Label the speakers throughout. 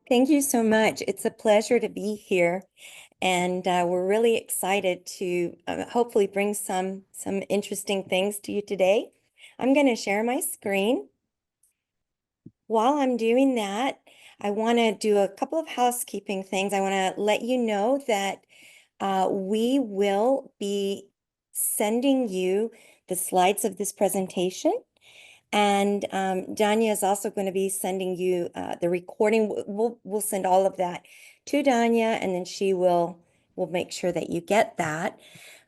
Speaker 1: Thank you so much. It's a pleasure to be here, and we're really excited to hopefully bring some interesting things to you today. I'm going to share my screen. While I'm doing that, I want to do a couple of housekeeping things. I want to let you know that we will be sending you the slides of this presentation. And Danya is also going to be sending you the recording. We'll send all of that to Danya, and then she will make sure that you get that.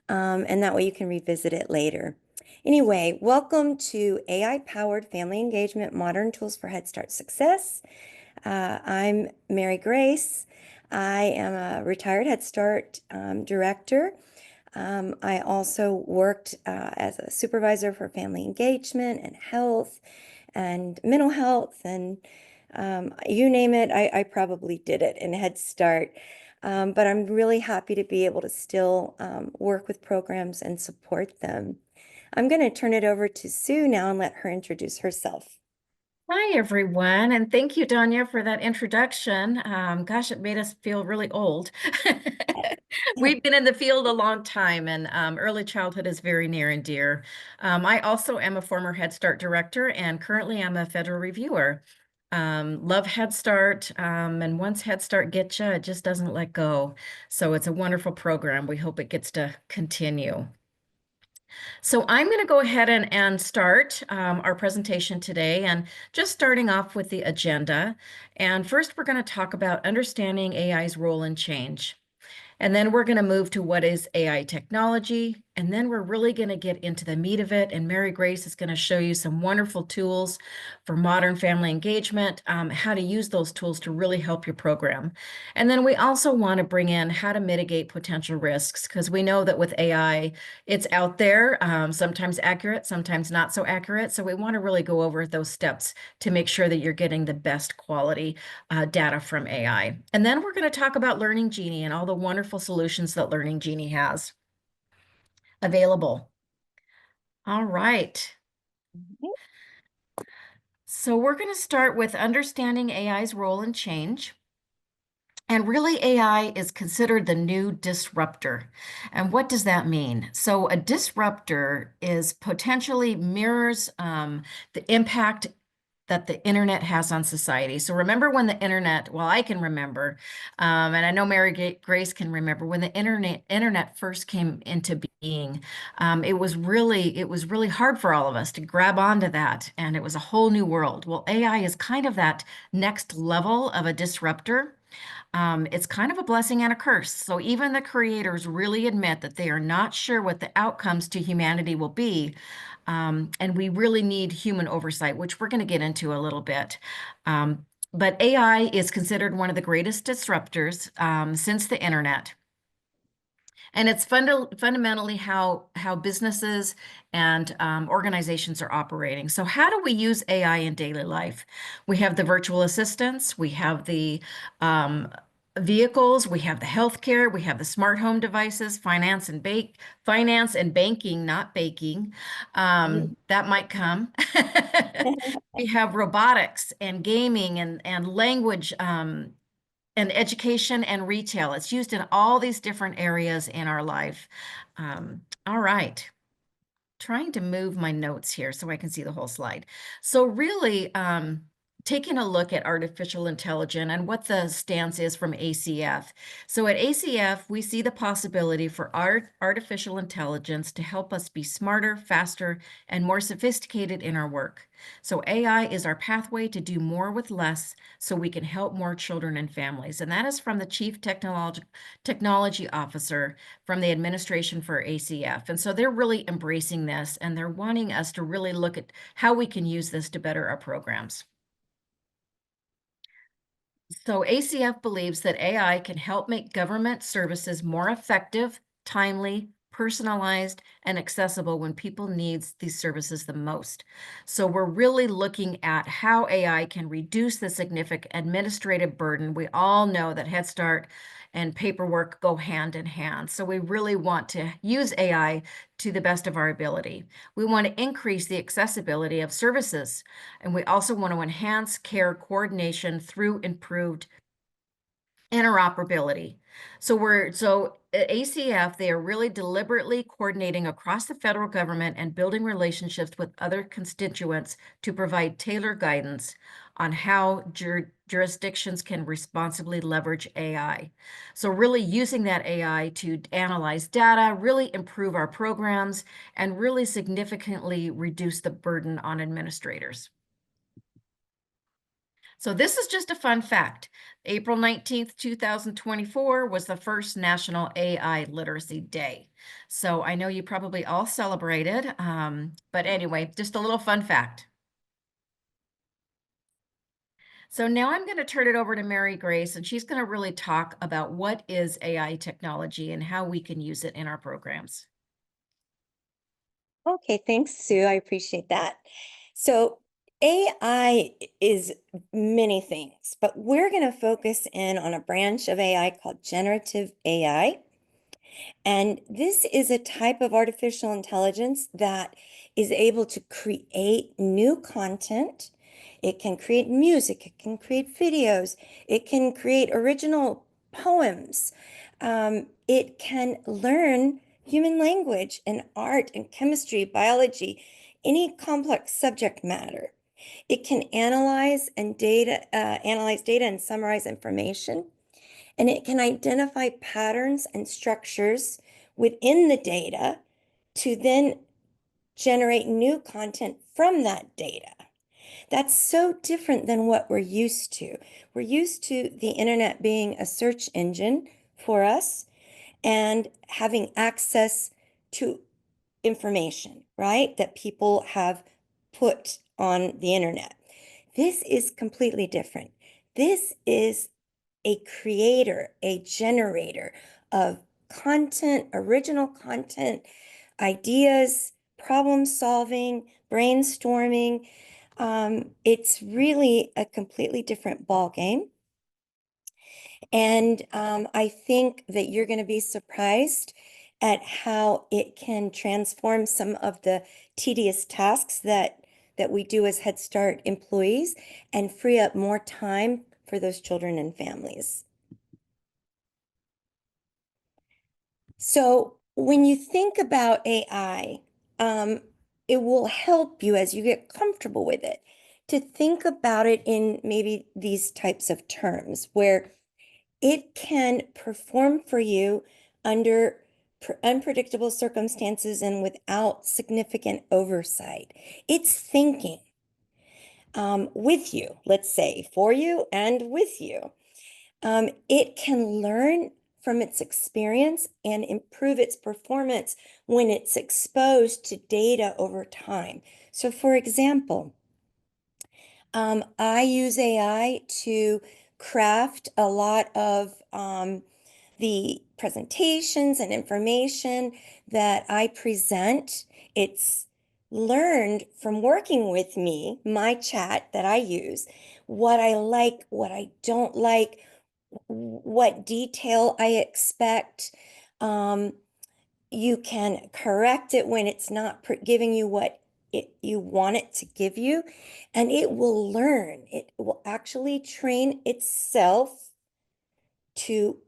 Speaker 1: And that way you can revisit it later. Anyway, welcome to AI-powered family engagement, modern tools for Head Start success. I'm Mary Grace. I am a retired Head Start director. I also worked as a supervisor for family engagement and health and mental health, and you name it, I probably did it in Head Start. But I'm really happy to be able to still work with programs and support them. I'm going to turn it over to Sue now and let her introduce herself.
Speaker 2: Hi, everyone, and thank you, Danya, for that introduction. Gosh, it made us feel really old. We've been in the field a long time, and early childhood is very near and dear. I also am a former Head Start director, and currently I'm a federal reviewer. Love Head Start, and once Head Start gets you, it just doesn't let go. So it's a wonderful program. We hope it gets to continue. So I'm going to go ahead and start our presentation today, and just starting off with the agenda. And first, we're going to talk about understanding AI's role in change. And then we're going to move to what is AI technology. And then we're really going to get into the meat of it. And Mary Grace is going to show you some wonderful tools for modern family engagement, how to use those tools to really help your program. And then we also want to bring in how to mitigate potential risks, because we know that with AI, it's out there, sometimes accurate, sometimes not so accurate. So we want to really go over those steps to make sure that you're getting the best quality data from AI. And then we're going to talk about Learning Genie and all the wonderful solutions that Learning Genie has available. All right. So we're going to start with understanding AI's role in change. And really, AI is considered the new disruptor. And what does that mean? So a disruptor is potentially mirrors the impact that the internet has on society. So remember when the internet, well, I can remember, and I know Mary Grace can remember, when the internet first came into being, it was really hard for all of us to grab onto that, and it was a whole new world. Well, AI is kind of that next level of a disruptor. It's kind of a blessing and a curse. So even the creators really admit that they are not sure what the outcomes to humanity will be. And we really need human oversight, which we're going to get into a little bit. But AI is considered one of the greatest disruptors since the internet. And it's fundamentally how businesses and organizations are operating. So how do we use AI in daily life? We have the virtual assistants, we have the vehicles, we have the healthcare, we have the smart home devices, finance and banking, not baking. That might come. We have robotics and gaming and language and education and retail. It's used in all these different areas in our life. All right. Trying to move my notes here so I can see the whole slide. So really, taking a look at artificial intelligence and what the stance is from ACF. So at ACF, we see the possibility for artificial intelligence to help us be smarter, faster, and more sophisticated in our work. So AI is our pathway to do more with less so we can help more children and families. And that is from the Chief Technology Officer from the administration for ACF. And so they're really embracing this, and they're wanting us to really look at how we can use this to better our programs. So ACF believes that AI can help make government services more effective, timely, personalized, and accessible when people need these services the most. So we're really looking at how AI can reduce the significant administrative burden. We all know that Head Start and paperwork go hand in hand. So we really want to use AI to the best of our ability. We want to increase the accessibility of services, and we also want to enhance care coordination through improved interoperability. So at ACF, they are really deliberately coordinating across the federal government and building relationships with other constituents to provide tailored guidance on how jurisdictions can responsibly leverage AI. So really using that AI to analyze data, really improve our programs, and really significantly reduce the burden on administrators. So this is just a fun fact. April 19th, 2024 was the first National AI Literacy Day. So I know you probably all celebrated, but anyway, just a little fun fact. So now I'm going to turn it over to Mary Grace, and she's going to really talk about what is AI technology and how we can use it in our programs.
Speaker 1: Okay, thanks, Sue. I appreciate that. So AI is many things, but we're going to focus in on a branch of AI called generative AI. And this is a type of artificial intelligence that is able to create new content. It can create music, it can create videos, it can create original poems. It can learn human language and art and chemistry, biology, any complex subject matter. It can analyze data and summarize information, and it can identify patterns and structures within the data to then generate new content from that data. That's so different than what we're used to. We're used to the internet being a search engine for us and having access to information, right? That people have put on the internet. This is completely different. This is a creator, a generator of content, original content, ideas, problem solving, brainstorming. It's really a completely different ball game. And I think that you're going to be surprised at how it can transform some of the tedious tasks that we do as Head Start employees and free up more time for those children and families. So when you think about AI, it will help you as you get comfortable with it to think about it in maybe these types of terms where it can perform for you under unpredictable circumstances and without significant oversight. It's thinking with you, let's say, for you and with you. It can learn from its experience and improve its performance when it's exposed to data over time. So for example, I use AI to craft a lot of the presentations and information that I present. It's learned from working with me, my chat that I use, what I like, what I don't like, what detail I expect. You can correct it when it's not giving you what you want it to give you, and it will learn. It will actually train itself to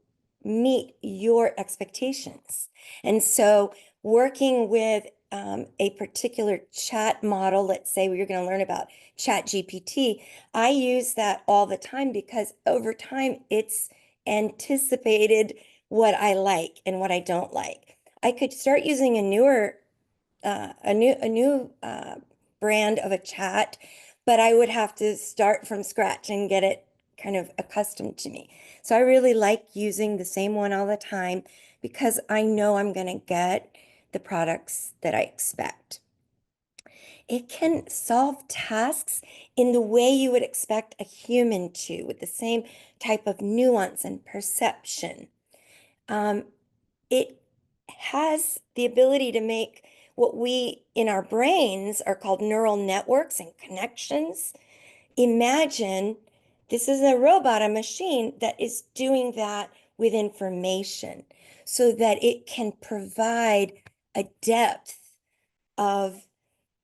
Speaker 1: meet your expectations. And so working with a particular chat model, let's say you're going to learn about Chat GPT, I use that all the time because over time it's anticipated what I like and what I don't like. I could start using a new brand of a chat, but I would have to start from scratch and get it kind of accustomed to me. So I really like using the same one all the time because I know I'm going to get the products that I expect. It can solve tasks in the way you would expect a human to, with the same type of nuance and perception. It has the ability to make what we in our brains are called neural networks and connections. Imagine this is a robot, a machine that is doing that with information so that it can provide a depth of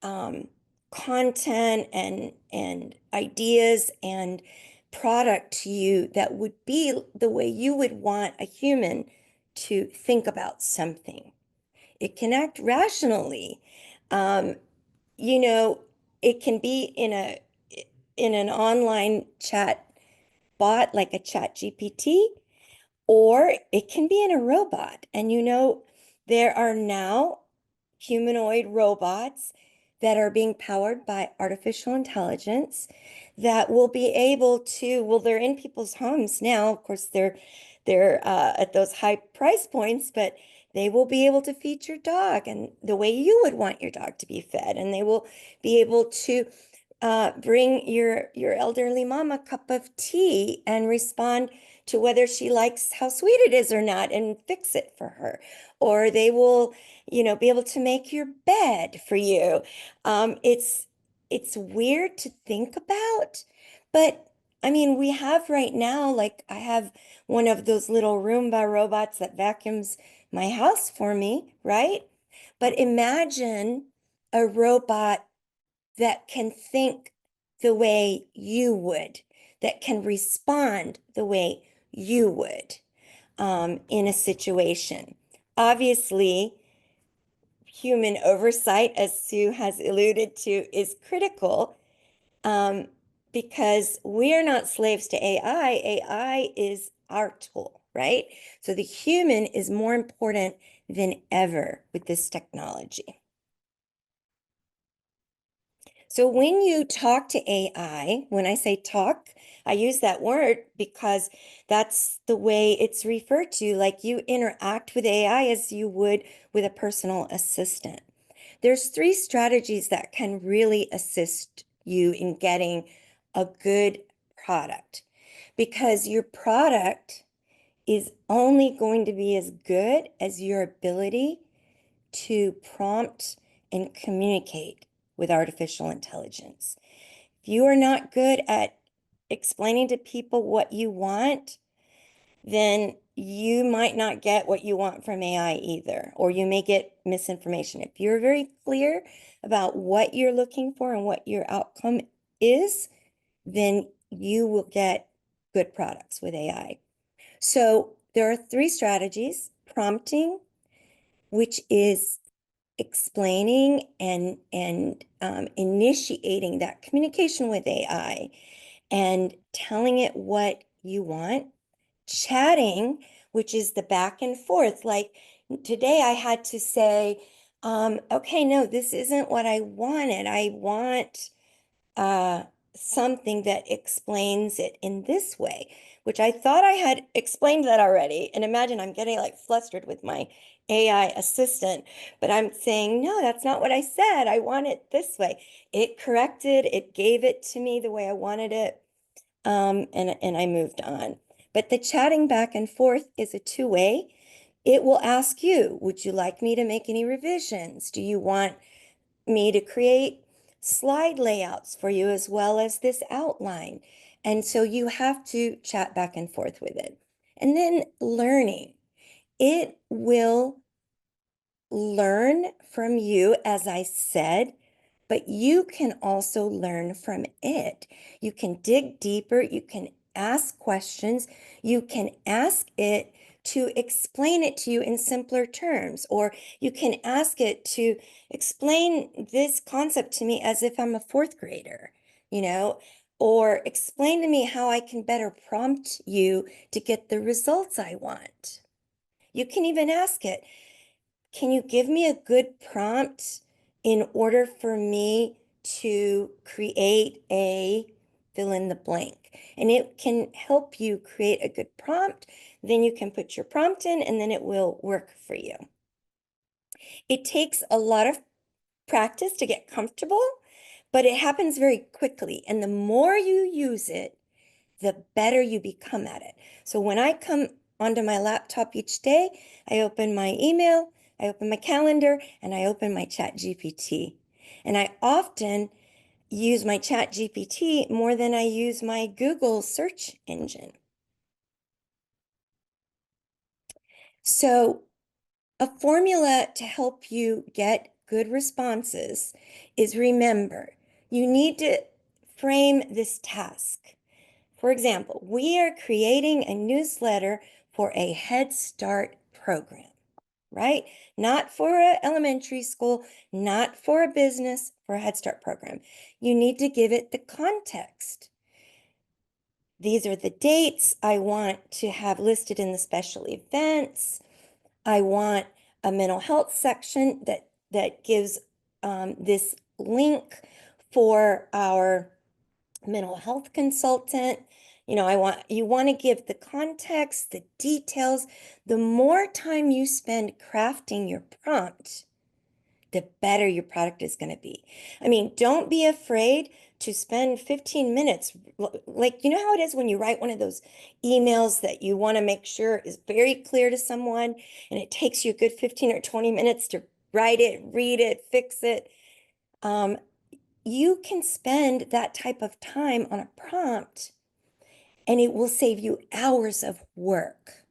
Speaker 1: um, content and ideas and product to you that would be the way you would want a human to think about something. It can act rationally. Um, you know, it can be in an online chat bot like a chat GPT, or it can be in a robot. And there are now humanoid robots that are being powered by artificial intelligence that will be able to, well, they're in people's homes now. Of course, they're at those high price points, but they will be able to feed your dog and the way you would want your dog to be fed, and they will be able to bring your elderly mom a cup of tea and respond to whether she likes how sweet it is or not and fix it for her. Or they will, be able to make your bed for you. It's weird to think about, but I mean, we have right now, like I have one of those little Roomba robots that vacuums my house for me, right? But imagine a robot that can think the way you would, that can respond the way you would in a situation. Obviously, human oversight, as Sue has alluded to, is critical um, because we are not slaves to AI. AI is our tool, right? So the human is more important than ever with this technology. So when you talk to AI, when I say talk, I use that word because that's the way it's referred to. Like you interact with AI as you would with a personal assistant. There's three strategies that can really assist you in getting a good product because your product is only going to be as good as your ability to prompt and communicate with artificial intelligence. If you are not good at explaining to people what you want, then you might not get what you want from AI either, or you may get misinformation. If you're very clear about what you're looking for and what your outcome is, then you will get good products with AI. So there are three strategies: prompting, which is explaining and initiating that communication with AI and telling it what you want. Chatting, which is the back and forth. Like today, I had to say, okay, no, this isn't what I wanted. I want uh, something that explains it in this way, which I thought I had explained that already. And imagine I'm getting like flustered with my AI assistant, but I'm saying, no, that's not what I said. I want it this way. It corrected, it gave it to me the way I wanted it, and I moved on. But the chatting back and forth is a two-way. It will ask you, would you like me to make any revisions? Do you want me to create slide layouts for you as well as this outline? And so you have to chat back and forth with it. And then learning. It will learn from you, as I said, but you can also learn from it. You can dig deeper, you can ask questions, you can ask it to explain it to you in simpler terms, or you can ask it to explain this concept to me as if I'm a fourth grader, or explain to me how I can better prompt you to get the results I want. You can even ask it, can you give me a good prompt in order for me to create a fill in the blank? And it can help you create a good prompt. Then you can put your prompt in and then it will work for you. It takes a lot of practice to get comfortable, but it happens very quickly. And the more you use it, the better you become at it. So when I come onto my laptop each day, I open my email, I open my calendar, and I open my chat GPT. And I often use my chat GPT more than I use my Google search engine. So a formula to help you get good responses is, remember, you need to frame this task. For example, we are creating a newsletter for a Head Start program, right? Not for an elementary school, not for a business, for a Head Start program. You need to give it the context. These are the dates I want to have listed in the special events. I want a mental health section that gives this link for our mental health consultant. You want to give the context, the details. The more time you spend crafting your prompt, the better your product is going to be. I mean, don't be afraid to spend 15 minutes. Like, you know how it is when you write one of those emails that you want to make sure is very clear to someone, and it takes you a good 15 or 20 minutes to write it, read it, fix it. You can spend that type of time on a prompt, and it will save you hours of work.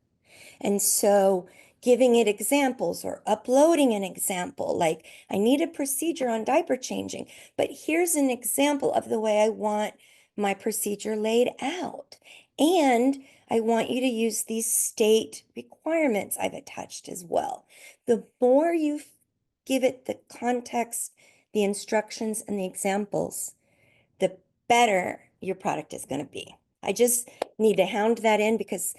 Speaker 1: And so giving it examples or uploading an example, like I need a procedure on diaper changing, but here's an example of the way I want my procedure laid out. And I want you to use these state requirements I've attached as well. The more you give it the context, the instructions, and the examples, the better your product is going to be. I just need to hound that in because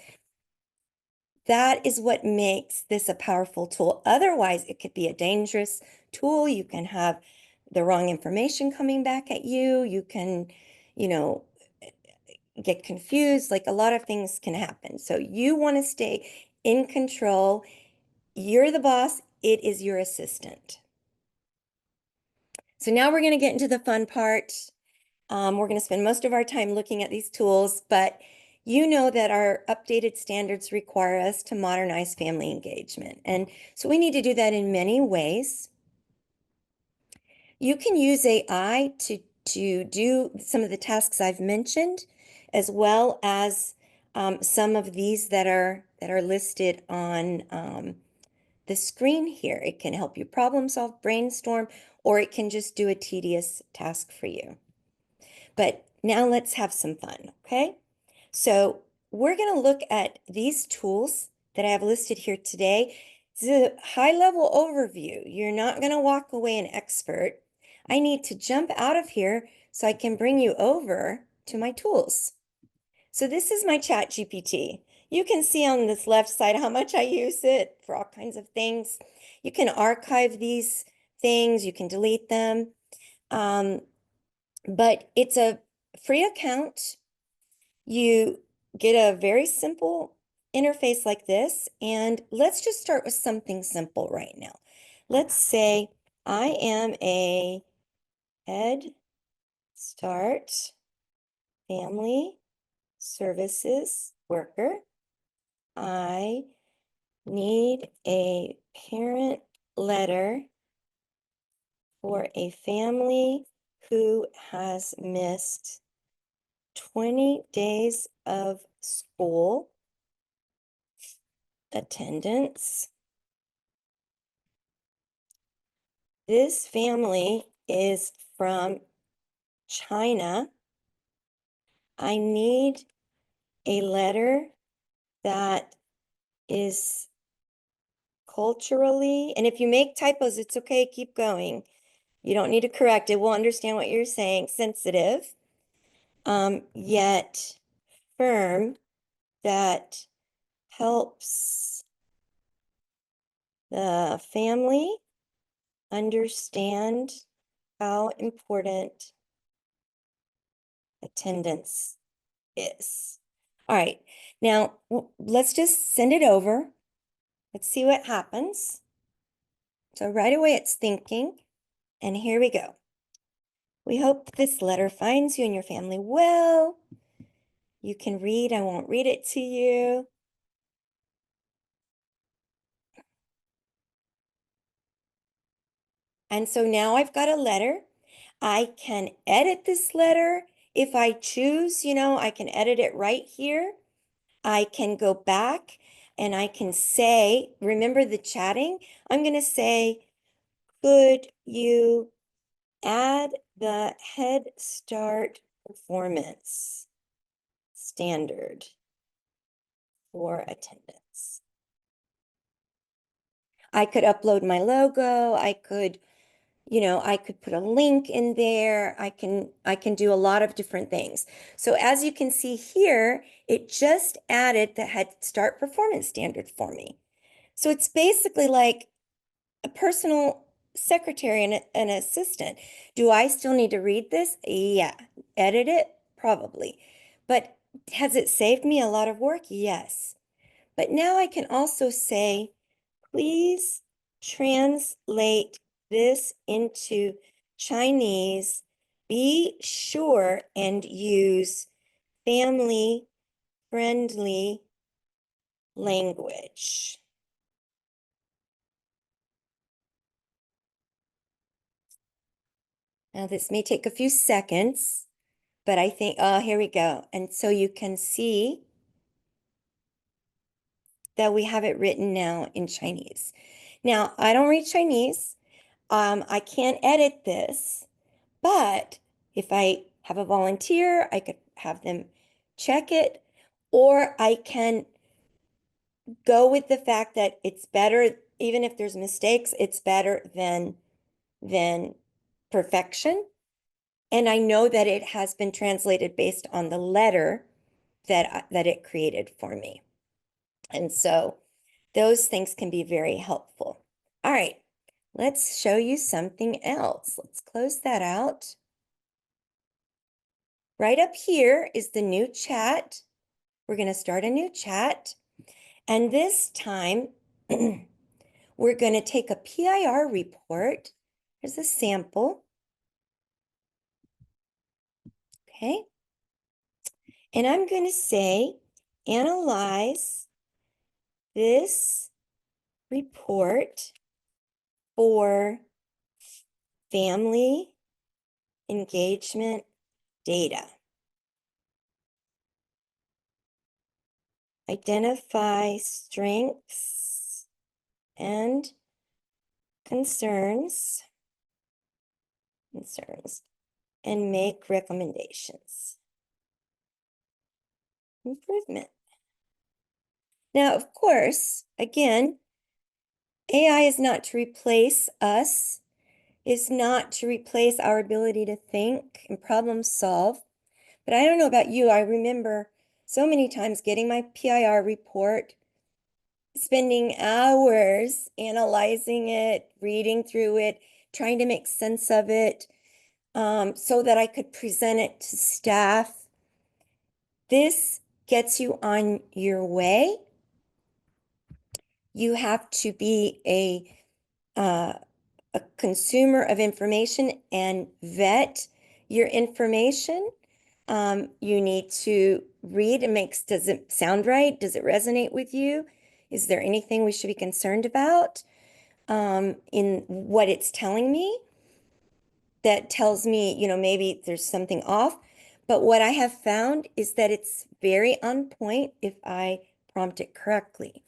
Speaker 1: that is what makes this a powerful tool. Otherwise, it could be a dangerous tool. You can have the wrong information coming back at you. You can, you know, get confused. Like a lot of things can happen. So you want to stay in control. You're the boss. It is your assistant. So now we're going to get into the fun part. We're going to spend most of our time looking at these tools, but you know that our updated standards require us to modernize family engagement. And so we need to do that in many ways. You can use AI to do some of the tasks I've mentioned, as well as some of these that are listed on the screen here. It can help you problem solve, brainstorm, or it can just do a tedious task for you. But now let's have some fun, okay? So we're going to look at these tools that I have listed here today. It's a high-level overview. You're not going to walk away an expert. I need to jump out of here so I can bring you over to my tools. So this is my Chat GPT. You can see on this left side how much I use it for all kinds of things. You can archive these things. You can delete them. But it's a free account. You get a very simple interface like this. And let's just start with something simple right now. Let's say I am a Head Start Family Services worker. I need a parent letter for a family who has missed 20 days of school attendance. This family is from China. I need a letter that is culturally, and if you make typos, it's okay, keep going. You don't need to correct it. We'll understand what you're saying. Sensitive, yet firm, that helps the family understand how important attendance is. All right, now let's just send it over. Let's see what happens. So right away it's thinking, and here we go. We hope this letter finds you and your family well. You can read, I won't read it to you. And so now I've got a letter. I can edit this letter if I choose, I can edit it right here. I can go back. And I can say, remember the chatting? I'm going to say, could you add the Head Start performance standard for attendance? I could upload my logo. I could, I could put a link in there. I can do a lot of different things. So as you can see here, it just added the Head Start performance standard for me. So it's basically like a personal secretary and an assistant. Do I still need to read this? Yeah. Edit it? Probably. But has it saved me a lot of work? Yes. But now I can also say, please translate this into Chinese. Be sure and use family-friendly language. Now, this may take a few seconds, but I think, oh, here we go. And so you can see that we have it written now in Chinese. Now, I don't read Chinese. I can't edit this, but if I have a volunteer, I could have them check it, or I can go with the fact that it's better, even if there's mistakes, it's better than perfection. And I know that it has been translated based on the letter that it created for me. And so those things can be very helpful. All right, let's show you something else. Let's close that out. Right up here is the new chat. We're going to start a new chat. And this time, we're going to take a PIR report. Here's a sample. Okay. And I'm going to say, analyze this report for family engagement data. Identify strengths and concerns, and make recommendations. Improvement. Now, of course, again, AI is not to replace us, is not to replace our ability to think and problem solve. But I don't know about you, I remember so many times getting my PIR report, spending hours analyzing it, reading through it, trying to make sense of it, so that I could present it to staff. This gets you on your way. You have to be a consumer of information and vet your information. You need to read and does it sound right? Does it resonate with you? Is there anything we should be concerned about in what it's telling me that tells me, maybe there's something off? But what I have found is that it's very on point if I prompt it correctly.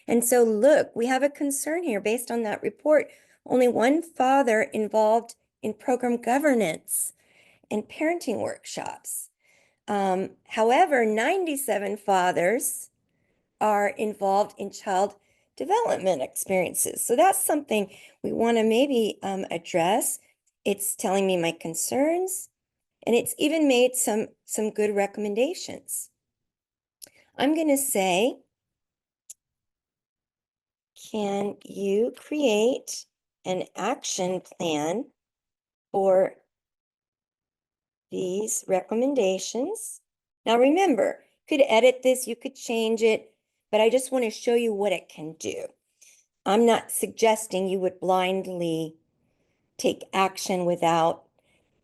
Speaker 1: And so look, we have a concern here based on that report. Only one father involved in program governance and parenting workshops. However, 97 fathers are involved in child development experiences. So that's something we want to maybe address. It's telling me my concerns, and it's even made some good recommendations. I'm going to say, can you create an action plan for these recommendations? Now remember, you could edit this, you could change it, but I just want to show you what it can do. I'm not suggesting you would blindly take action without,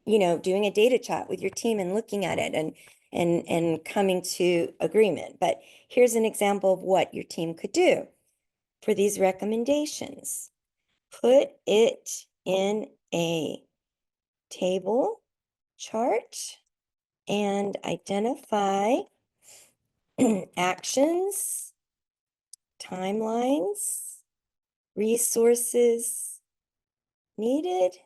Speaker 1: doing a data chat with your team and looking at it and coming to agreement. But here's an example of what your team could do for these recommendations. Put it in a table chart and identify actions timelines, resources needed,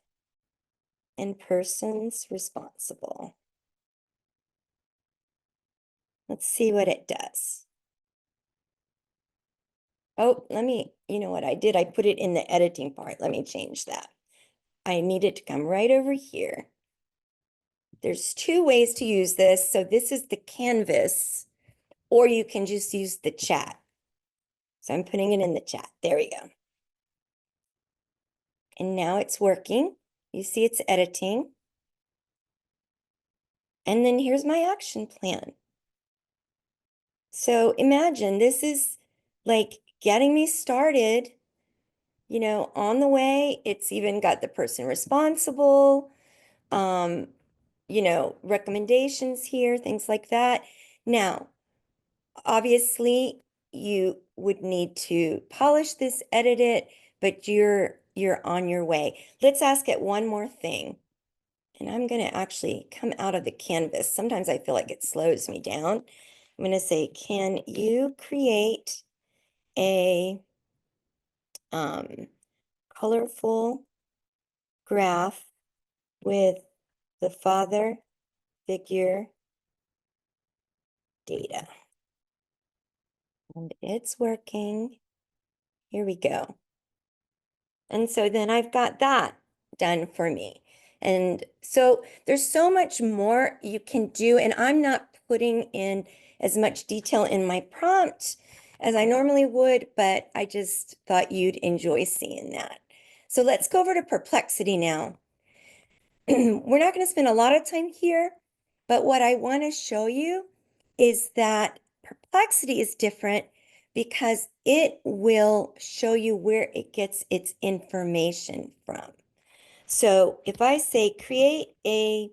Speaker 1: and persons responsible. Let's see what it does. Oh, you know what I did? I put it in the editing part. Let me change that. I need it to come right over here. There's two ways to use this. So this is the canvas, or you can just use the chat. So I'm putting it in the chat. There we go. And now it's working. You see it's editing. And then here's my action plan. So imagine this is like getting me started, on the way. It's even got the person responsible, recommendations here, things like that. Now, obviously, you would need to polish this, edit it, but you're on your way. Let's ask it one more thing. And I'm going to actually come out of the canvas. Sometimes I feel like it slows me down. I'm going to say, can you create a colorful graph with the father figure data? And it's working. Here we go. And so then I've got that done for me. And so there's so much more you can do. And I'm not putting in as much detail in my prompt as I normally would, but I just thought you'd enjoy seeing that. So let's go over to perplexity now. We're not going to spend a lot of time here, but what I want to show you is that perplexity is different because it will show you where it gets its information from. So if I say create a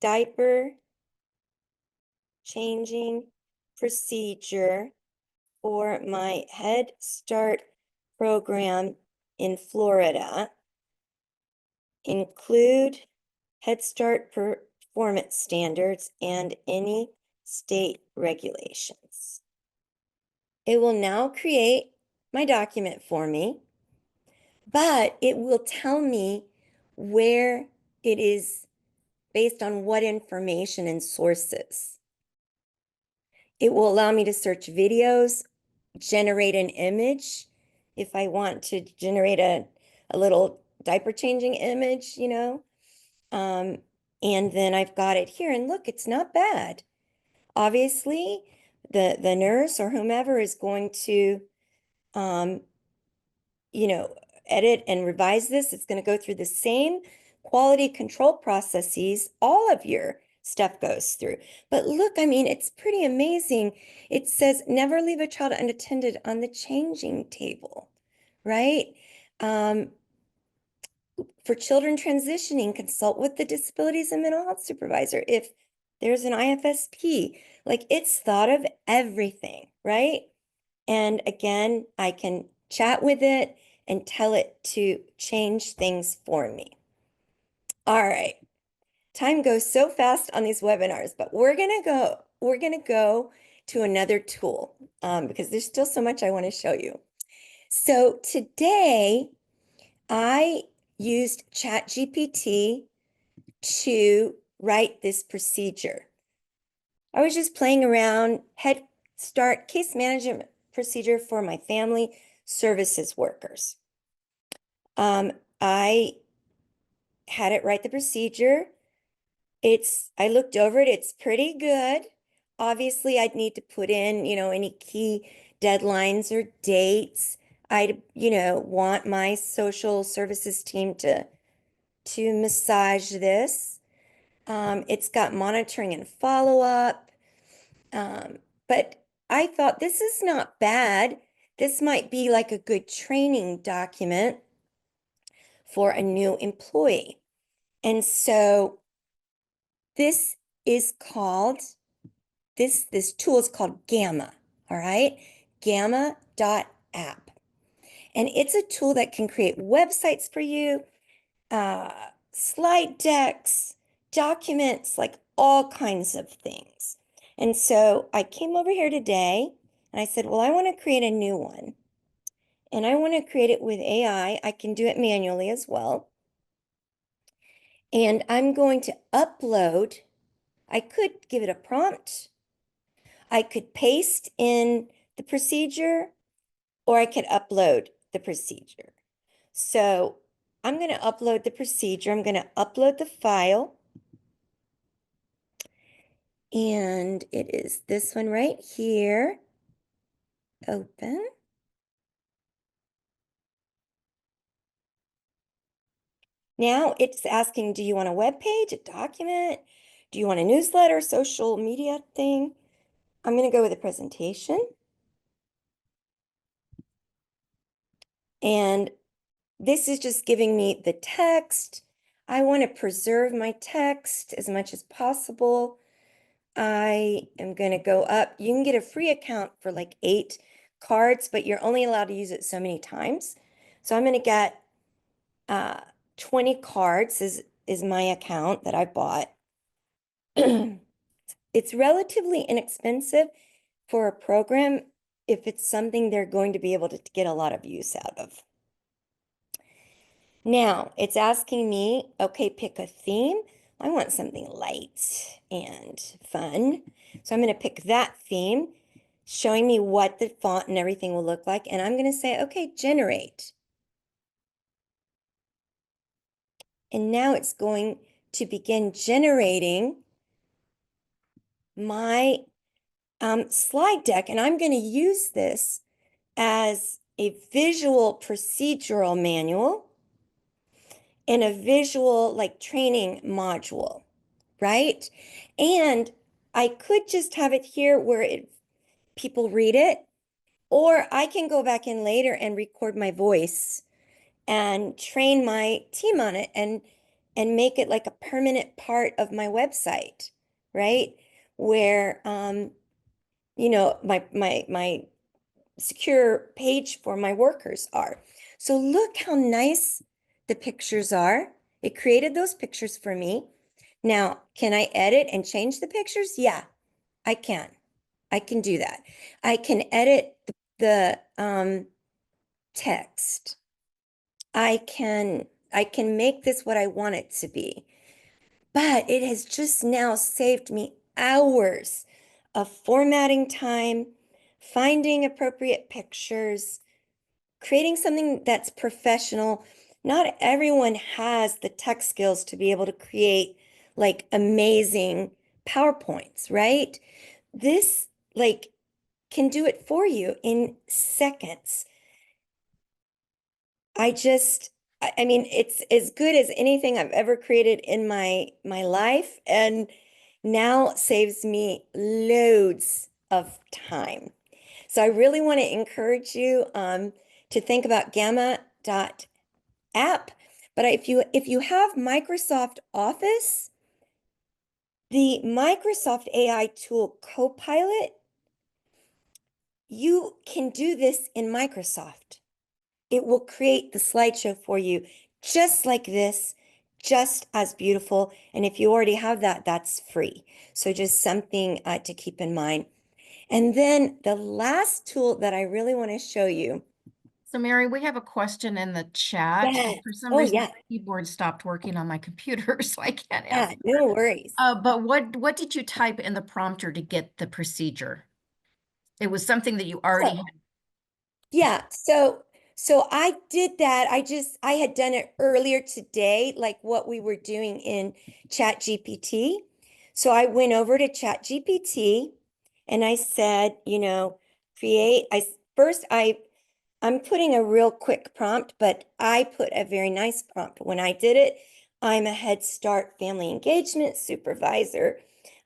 Speaker 1: diaper changing procedure for my Head Start program in Florida, include Head Start performance standards and any state regulations. It will now create my document for me, but it will tell me where it is based on what information and sources. It will allow me to search videos, generate an image. If I want to generate a little diaper changing image, and then I've got it here, and look, it's not bad. Obviously, the nurse or whomever is going to, edit and revise this. It's going to go through the same quality control processes all of your stuff goes through. But look, I mean, it's pretty amazing. It says never leave a child unattended on the changing table, right? For children transitioning, consult with the disabilities and mental health supervisor if there's an IFSP. Like it's thought of everything, right? And again, I can chat with it and tell it to change things for me. All right. Time goes so fast on these webinars, but we're gonna go to another tool because there's still so much I want to show you. So today I used ChatGPT to write this procedure. I was just playing around, Head Start case management procedure for my family services workers. I had it write the procedure. I looked over it, it's pretty good. Obviously, I'd need to put in, any key deadlines or dates. I'd, want my social services team to massage this. It's got monitoring and follow-up. But I thought this is not bad. This might be like a good training document for a new employee. And so this is called, this tool is called Gamma, all right? Gamma.app. And it's a tool that can create websites for you, slide decks, documents, like all kinds of things. And so I came over here today, And I said, well, I want to create a new one. And I want to create it with AI. I can do it manually as well. And I'm going to upload. I could give it a prompt. I could paste in the procedure, or I could upload the procedure. So I'm going to upload the procedure. I'm going to upload the file. And it is this one right here. Open. Now it's asking, do you want a web page, a document? Do you want a newsletter, social media thing? I'm going to go with a presentation. And this is just giving me the text. I want to preserve my text as much as possible. I am going to go up. You can get a free account for like 8 cards, but you're only allowed to use it so many times. So I'm going to get 20 cards is my account that I bought. It's relatively inexpensive for a program if it's something they're going to be able to get a lot of use out of. Now it's asking me, okay, pick a theme. I want something light and fun. So I'm going to pick that theme, showing me what the font and everything will look like. And I'm going to say, okay, generate. And now it's going to begin generating my slide deck. And I'm going to use this as a visual procedural manual and a visual like training module, right? And I could just have it here where people read it, or I can go back in later and record my voice and train my team on it and make it like a permanent part of my website, right? Where my secure page for my workers are. So look how nice the pictures are. It created those pictures for me. Now, can I edit and change the pictures? Yeah, I can. I can do that. I can edit the text. I can make this what I want it to be. But it has just now saved me hours of formatting time, finding appropriate pictures, creating something that's professional. Not everyone has the tech skills to be able to create like amazing PowerPoints, right? This like can do it for you in seconds. I mean, it's as good as anything I've ever created in my life, and now saves me loads of time. So I really want to encourage you to think about gamma.app. But if you have Microsoft Office, the Microsoft AI tool Copilot, you can do this in Microsoft. It will create the slideshow for you just like this, just as beautiful. And if you already have that, that's free. So just something to keep in mind. And then the last tool that I really want to show you.
Speaker 2: So Mary, we have a question in the chat.
Speaker 1: Yes.
Speaker 2: For some
Speaker 1: Oh,
Speaker 2: reason,
Speaker 1: yeah.
Speaker 2: the keyboard stopped working on my computer, so I can't
Speaker 1: Yeah,
Speaker 2: answer.
Speaker 1: no worries.
Speaker 2: But what did you type in the prompter to get the procedure? It was something that you already
Speaker 1: So,
Speaker 2: had.
Speaker 1: yeah, so I did that. I had done it earlier today, like what we were doing in Chat GPT. So I went over to Chat GPT and I said, create I first I'm putting a real quick prompt, but I put a very nice prompt. When I did it, I'm a Head Start family engagement supervisor.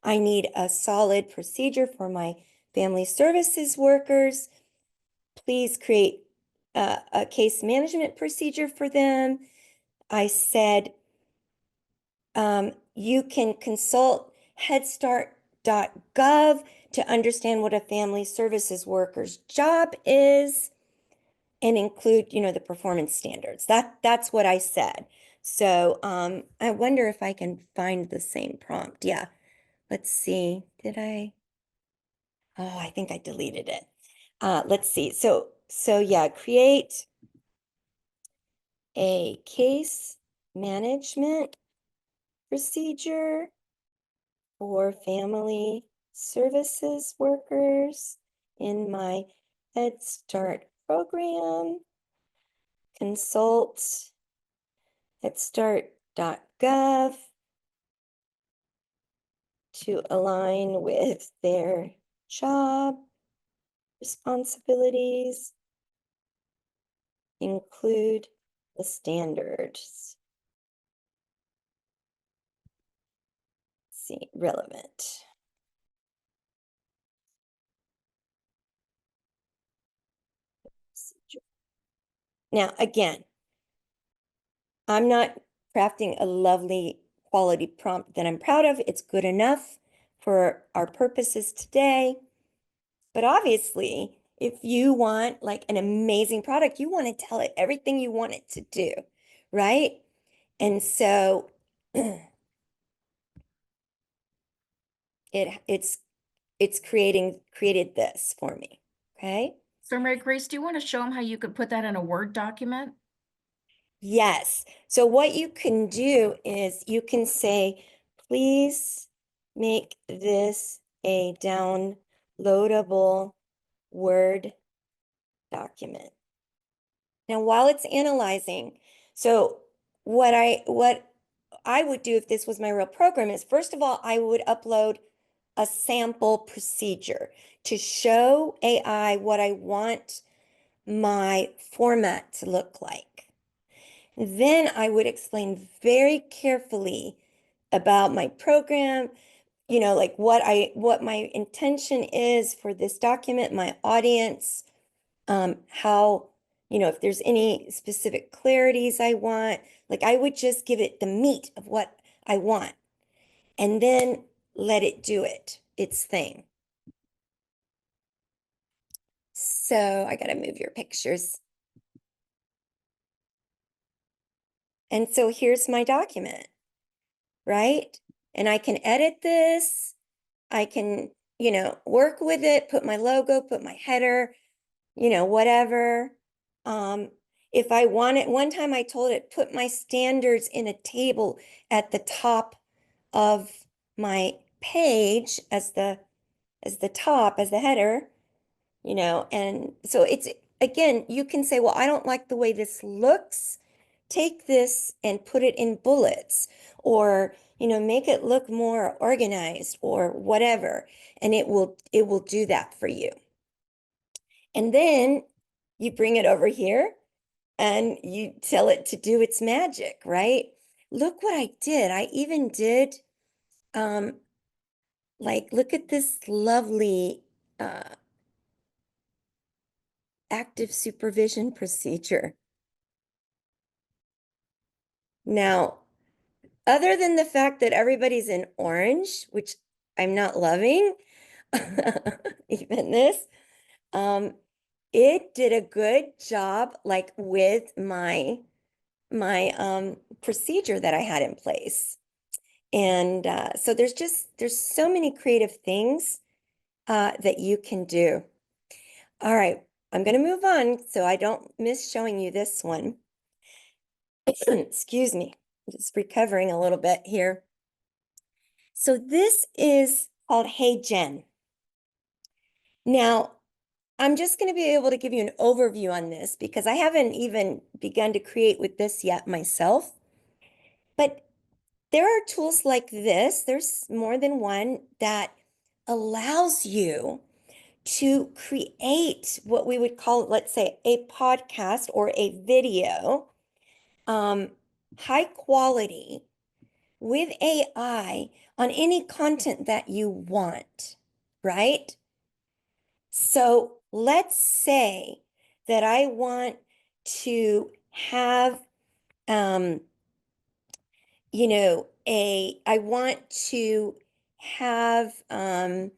Speaker 1: I need a solid procedure for my family services workers. Please create a case management procedure for them. I said, you can consult headstart.gov to understand what a family services worker's job is and include, the performance standards. That's what I said. So I wonder if I can find the same prompt. Yeah, let's see. Did I? Oh, I think I deleted it. let's see. So yeah, create a case management procedure for family services workers in my Head Start program. Consult headstart.gov to align with their job responsibilities, include the standards. Let's see, relevant. Now, again, I'm not crafting a lovely quality prompt that I'm proud of. It's good enough for our purposes today. But obviously, if you want like an amazing product, you want to tell it everything you want it to do, right? And so it's created this for me. Okay.
Speaker 2: So Mary Grace, do you want to show them how you could put that in a Word document?
Speaker 1: Yes. So what you can do is you can say, please make this a downloadable Word document. Now, while it's analyzing, so what I would do if this was my real program is, first of all, I would upload a sample procedure to show AI what I want my format to look like. Then I would explain very carefully about my program, like what my intention is for this document, my audience, how, if there's any specific clarities I want, like I would just give it the meat of what I want and then let it do its thing. So I got to move your pictures. And so here's my document, right? And I can edit this. I can, work with it, put my logo, put my header, whatever. Um, if I want it, one time I told it, put my standards in a table at the top of my page as the top, as the header, and so it's, again, you can say, well, I don't like the way this looks. Take this and put it in bullets, or, make it look more organized or whatever, and it will do that for you. And then you bring it over here and you tell it to do its magic, right? Look what I did. I even did, look at this lovely active supervision procedure. Now, other than the fact that everybody's in orange, which I'm not loving, even this, it did a good job, like with my procedure that I had in place. And so there's so many creative things that you can do. All right, I'm going to move on so I don't miss showing you this one. Excuse me, I'm just recovering a little bit here. So this is called Hey Jen. Now, I'm just going to be able to give you an overview on this because I haven't even begun to create with this yet myself. But there are tools like this, there's more than one, that allows you to create what we would call, let's say, a podcast or a video, high quality with AI on any content that you want, right? So let's say that I want to have, I want to have a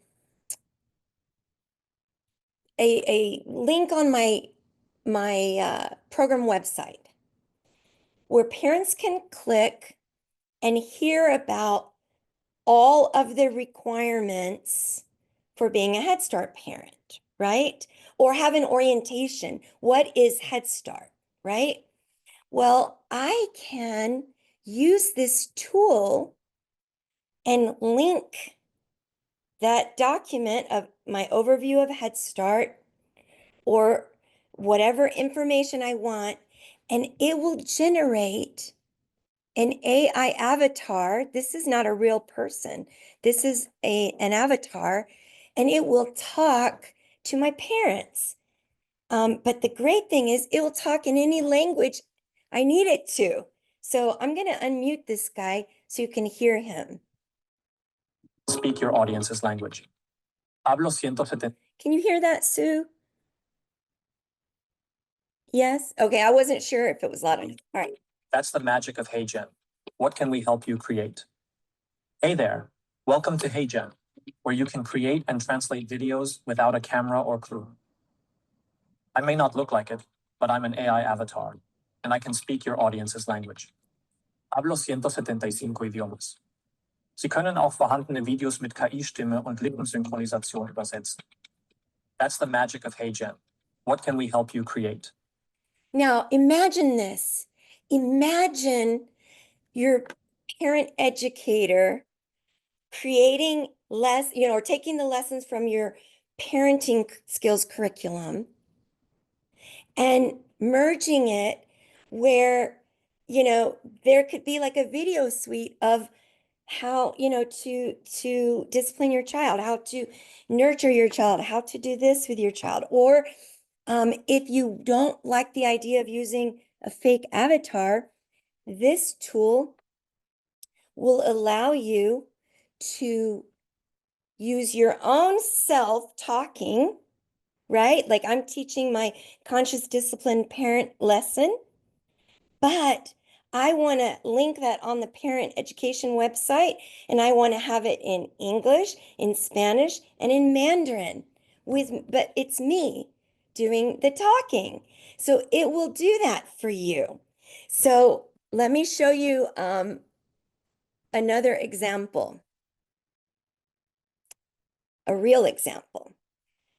Speaker 1: link on my program website where parents can click and hear about all of the requirements for being a Head Start parent, right? or have an orientation. What is Head Start, right? Well, I can use this tool and link that document of my overview of Head Start or whatever information I want, and it will generate an AI avatar. This is not a real person. This is an avatar, and it will talk to my parents. But the great thing is it will talk in any language I need it to. So I'm going to unmute this guy so you can hear him.
Speaker 3: Speak your audience's language. Hablo 170.
Speaker 1: Can you hear that, Sue? Yes? Okay, I wasn't sure if it was loud enough. All right.
Speaker 3: That's the magic of HeyGen. What can we help you create? Hey there. Welcome to HeyGen, where you can create and translate videos without a camera or crew. I may not look like it, but I'm an AI avatar, and I can speak your audience's language. Hablo 175 idiomas. Sie können auch vorhandene Videos mit KI-Stimme und Lippensynchronisation übersetzen. That's the magic of HeyGen. What can we help you create?
Speaker 1: Now, imagine this. Imagine your parent educator creating or taking the lessons from your parenting skills curriculum and merging it where, there could be like a video suite of how, to discipline your child, how to nurture your child, how to do this with your child. Or if you don't like the idea of using a fake avatar, this tool will allow you to use your own self talking, right? Like I'm teaching my conscious discipline parent lesson, but I want to link that on the parent education website, and I want to have it in English, in Spanish, and in Mandarin but it's me doing the talking. So it will do that for you. So let me show you another example, a real example.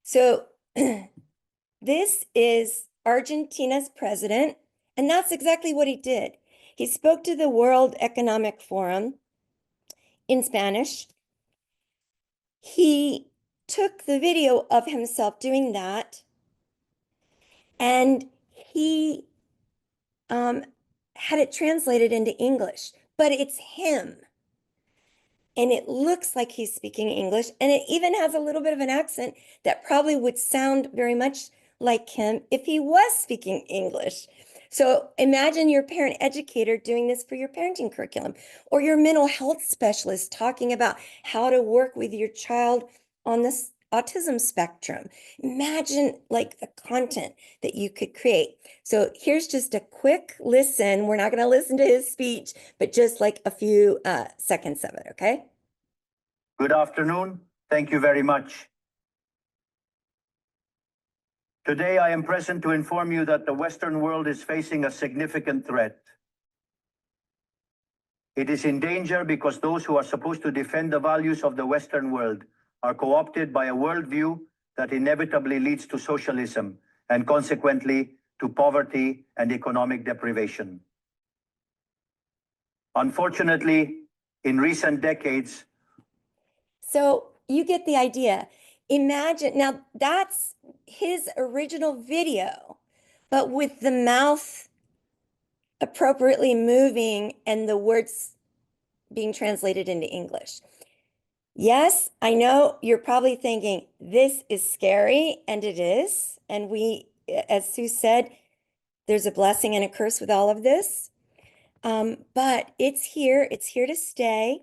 Speaker 1: So this is Argentina's president, and that's exactly what he did. He spoke to the World Economic Forum in Spanish. He took the video of himself doing that, and he had it translated into English, but it's him. And it looks like he's speaking English, and it even has a little bit of an accent that probably would sound very much like him if he was speaking English. So imagine your parent educator doing this for your parenting curriculum, or your mental health specialist talking about how to work with your child on this autism spectrum. Imagine like the content that you could create. So here's just a quick listen. We're not going to listen to his speech, but just like a few seconds of it, okay?
Speaker 4: Good afternoon. Thank you very much. Today, I am present to inform you that the Western world is facing a significant threat. It is in danger because those who are supposed to defend the values of the Western world are co-opted by a worldview that inevitably leads to socialism and consequently to poverty and economic deprivation. Unfortunately, in recent decades,
Speaker 1: so you get the idea. Imagine, now that's his original video, but with the mouth appropriately moving and the words being translated into English. Yes, I know you're probably thinking this is scary, and it is. And as Sue said, there's a blessing and a curse with all of this. But it's here to stay,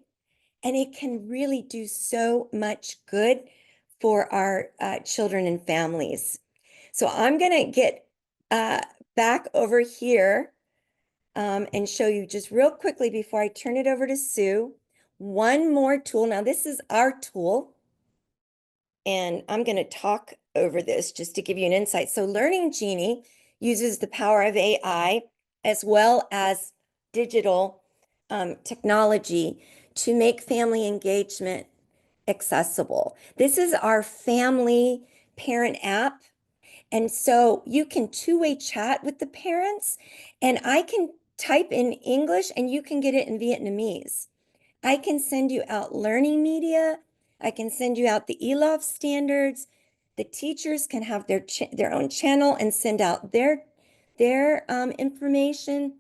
Speaker 1: and it can really do so much good for our children and families. So I'm going to get back over here and show you just real quickly before I turn it over to Sue, one more tool. Now, this is our tool, and I'm going to talk over this just to give you an insight. So Learning Genie uses the power of AI as well as digital technology to make family engagement accessible. This is our family parent app, And so you can two-way chat with the parents, and I can type in English and you can get it in Vietnamese. I can send you out learning media. I can send you out the ELOF standards. The teachers can have their own channel and send out their information.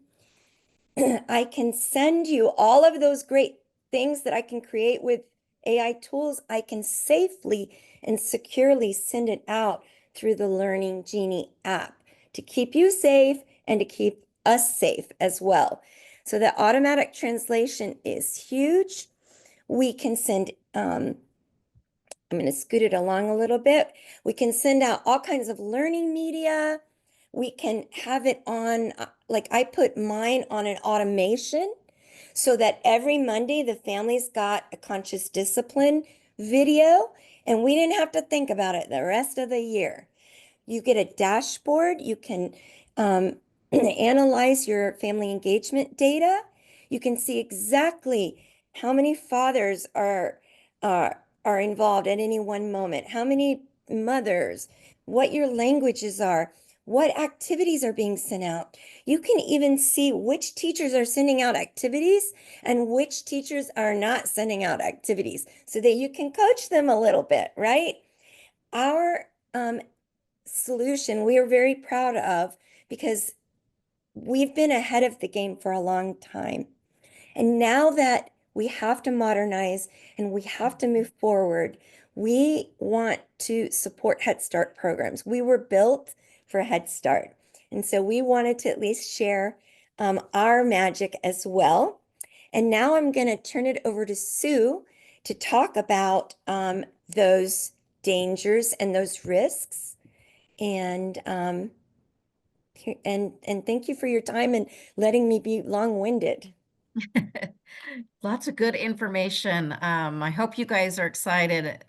Speaker 1: I can send you all of those great things that I can create with AI tools. I can safely and securely send it out through the Learning Genie app to keep you safe and to keep us safe as well. So the automatic translation is huge. We can send, I'm going to scoot it along a little bit. We can send out all kinds of learning media. We can have it on, like I put mine on an automation so that every Monday the family's got a conscious discipline video and we didn't have to think about it the rest of the year. You get a dashboard. You can analyze your family engagement data. You can see exactly how many fathers are involved at any one moment, how many mothers, what your languages are, what activities are being sent out. You can even see which teachers are sending out activities and which teachers are not sending out activities so that you can coach them a little bit, right? Our solution we are very proud of because we've been ahead of the game for a long time. And now that we have to modernize and we have to move forward, we want to support Head Start programs. We were built for Head Start. And so we wanted to at least share our magic as well. And now I'm going to turn it over to Sue to talk about those dangers and those risks. And thank you for your time and letting me be long-winded.
Speaker 2: Lots of good information. I hope you guys are excited,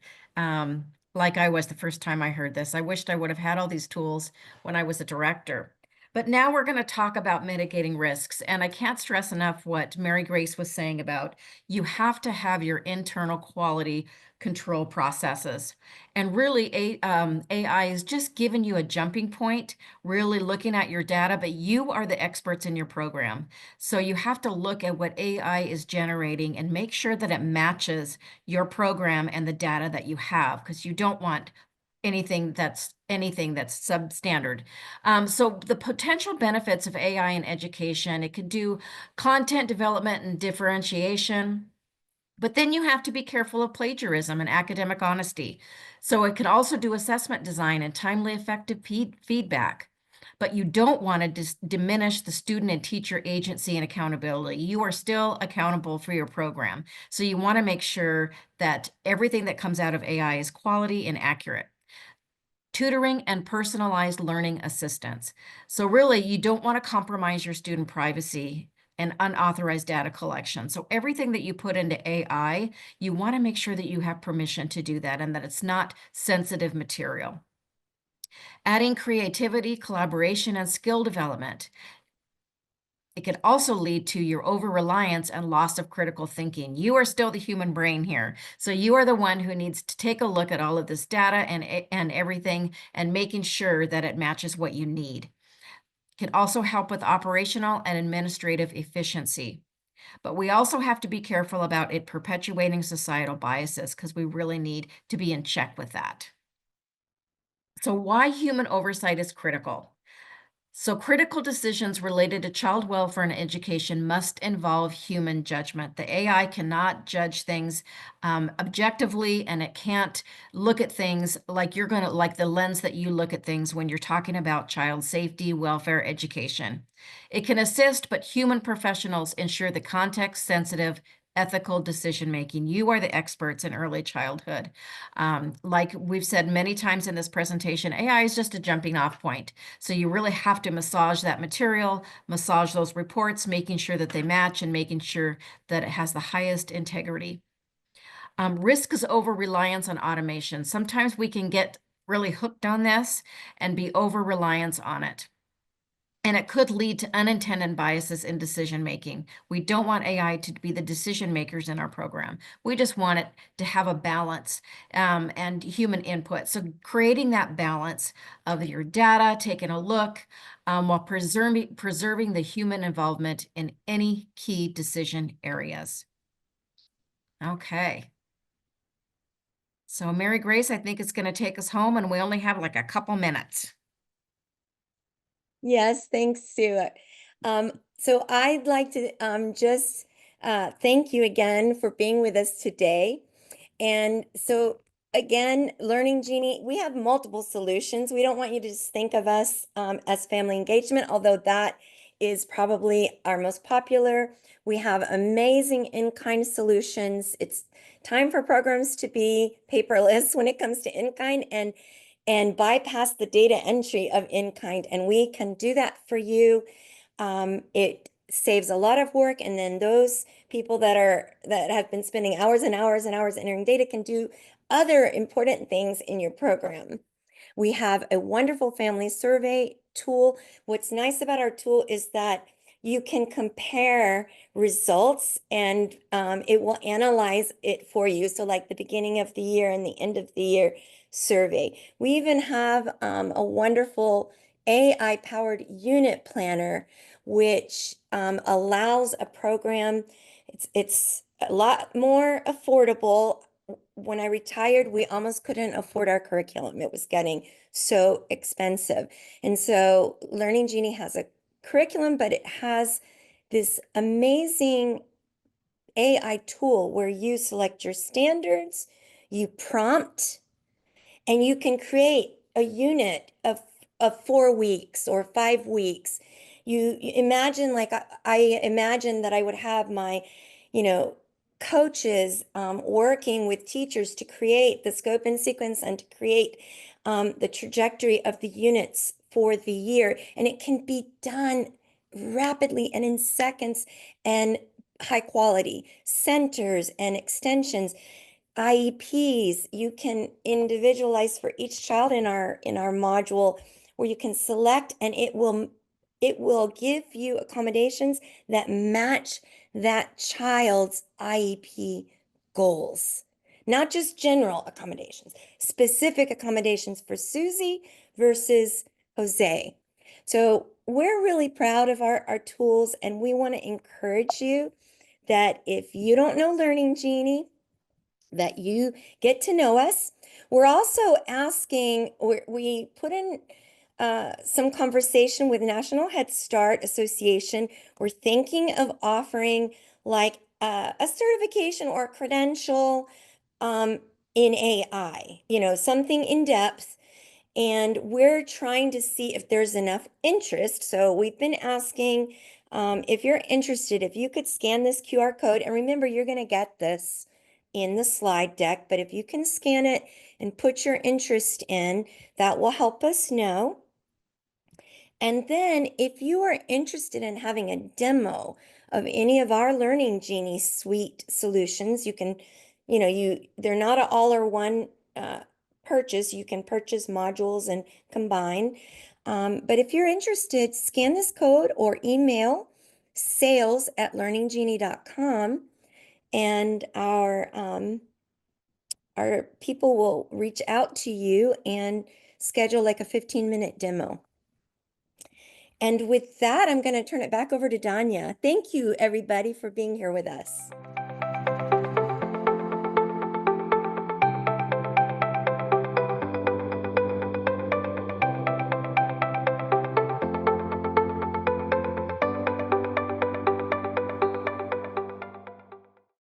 Speaker 2: like I was the first time I heard this. I wished I would have had all these tools when I was a director. But now we're going to talk about mitigating risks. And I can't stress enough what Mary Grace was saying about you have to have your internal quality control processes. And really, AI is just giving you a jumping point, really looking at your data, but you are the experts in your program. So you have to look at what AI is generating and make sure that it matches your program and the data that you have, because you don't want anything that's substandard. So the potential benefits of AI in education, it could do content development and differentiation. But then you have to be careful of plagiarism and academic honesty. So it could also do assessment design and timely, effective feedback. But you don't want to diminish the student and teacher agency and accountability. You are still accountable for your program. So you want to make sure that everything that comes out of AI is quality and accurate. Tutoring and personalized learning assistance. So really, you don't want to compromise your student privacy and unauthorized data collection. So everything that you put into AI, you want to make sure that you have permission to do that and that it's not sensitive material. Adding creativity, collaboration, and skill development. It can also lead to your over-reliance and loss of critical thinking. You are still the human brain here. So you are the one who needs to take a look at all of this data and everything and making sure that it matches what you need. It can also help with operational and administrative efficiency. But we also have to be careful about it perpetuating societal biases because we really need to be in check with that. So why human oversight is critical? So critical decisions related to child welfare and education must involve human judgment. The AI cannot judge things objectively, and it can't look at things like like the lens that you look at things when you're talking about child safety, welfare, education. It can assist, but human professionals ensure the context-sensitive, ethical decision-making. You are the experts in early childhood. Like we've said many times in this presentation, AI is just a jumping off point. So you really have to massage that material, massage those reports, making sure that they match and making sure that it has the highest integrity. Risk is over-reliance on automation. Sometimes we can get really hooked on this and be over-reliance on it. And it could lead to unintended biases in decision making. We don't want AI to be the decision makers in our program. We just want it to have a balance and human input. So creating that balance of your data, taking a look while preserving the human involvement in any key decision areas. Okay. So Mary Grace, I think it's going to take us home, and we only have like a couple minutes.
Speaker 1: Yes, thanks, Sue. So I'd like to just thank you again for being with us today. And so again, Learning Genie, we have multiple solutions. We don't want you to just think of us as family engagement, although that is probably our most popular. We have amazing in-kind solutions. It's time for programs to be paperless when it comes to in-kind and bypass the data entry of in-kind. And we can do that for you. It saves a lot of work. And then those people that have been spending hours and hours and hours entering data can do other important things in your program. We have a wonderful family survey tool. What's nice about our tool is that you can compare results and it will analyze it for you. So like the beginning of the year and the end of the year survey. We even have a wonderful AI-powered unit planner, which allows a program, it's a lot more affordable. When I retired, we almost couldn't afford our curriculum. It was getting so expensive. And so Learning Genie has a curriculum, but it has this amazing AI tool where you select your standards, you prompt, and you can create a unit of 4 weeks or 5 weeks. You imagine, like I imagine that I would have my, coaches working with teachers to create the scope and sequence and to create the trajectory of the units for the year. And it can be done rapidly and in seconds and high quality centers and extensions. IEPs, you can individualize for each child in our module where you can select and it will give you accommodations that match that child's IEP goals. Not just general accommodations, specific accommodations for Susie versus Jose. So we're really proud of our tools, and we want to encourage you that if you don't know Learning Genie, that you get to know us. We're also asking, we put in some conversation with National Head Start Association. We're thinking of offering like a certification or a credential in AI, something in depth. And we're trying to see if there's enough interest. So we've been asking if you're interested, if you could scan this QR code. And remember, you're going to get this in the slide deck, but if you can scan it and put your interest in, that will help us know. And then if you are interested in having a demo of any of our Learning Genie suite solutions, you can, they're not an all or one purchase. You can purchase modules and combine. But if you're interested, scan this code or email sales@learninggenie.com, and our people will reach out to you and schedule like a 15-minute demo. And with that, I'm going to turn it back over to Danya. Thank you, everybody, for being here with us.